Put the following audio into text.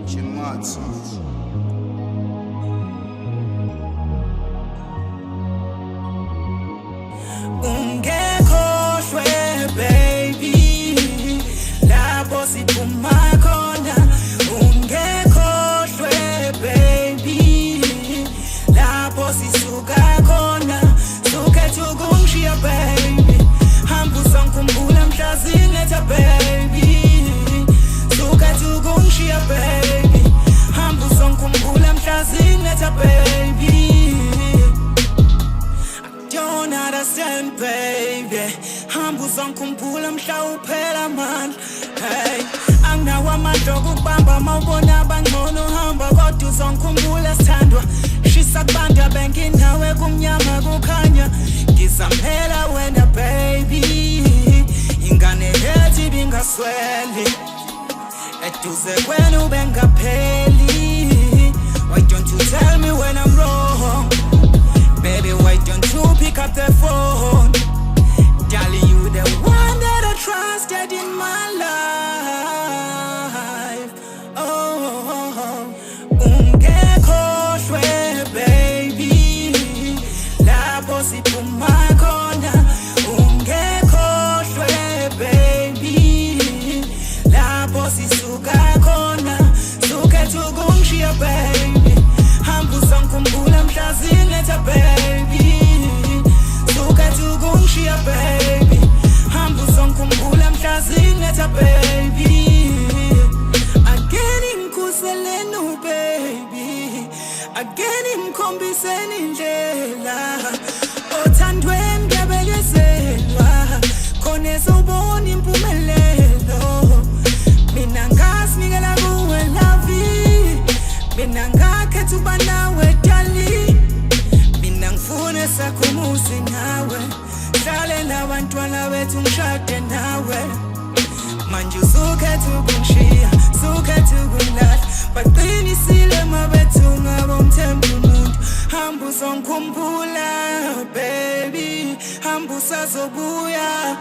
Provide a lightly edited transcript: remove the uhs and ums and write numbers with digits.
Chimatsu. Ungekhohlwe baby, lapho siphuma khona. Ungekhohlwe baby, lapho sisuka khona. Sukhetha ukungishiya baby, hamba uzongikhumbula mhla zinetha baby. Sukhetha ukungishiya baby, hamba uzongikhumbula mhla zinetha baby. Don't understand baby, hamba uzongikhumbula mhla uphela amandla. Hey, anginawo amandla okukubamba mawubona abangcono hamba kodwa uzongikhumbula sithandwa. Shisa kubanda benginawe kumnyama kukhanya. Ngizamela wena baby, ingane lethi bingasweli. Eduze kwenu bengapheli. Why don't you tell me when I'm wrong? Baby, why don't you pick up the phone? Darling, you the one that I trusted in my life. Oh, ungekhohlwe baby, lapho siphuma khona. Ungekhohlwe baby, lapho sisuka khona. Sukhetha ukungishiya baby, hamba uzongikhumbula mhla zinetha baby. Sukhetha ukungishiya baby, hamba uzongikhumbula mhla zinetha baby. Again ngikhuseleni baby, again ngikhombiseni indlela. Othandweni ngiyabelwezelwa, khona ezobona impumelelo. Mina ngasinikela kuwe love, mina ngakhetha ukuba nawe darling. Mina ngifuna sakhumuzi nawe, hlale nabantwana bethu ngishade nawe. Manje usukhetha ukungishiya, sukhetha ukungilahla. Baqinisile mabethu ngabo ngithemba umuntu. Hamba uzongikhumbula baby, hamba usazobuya.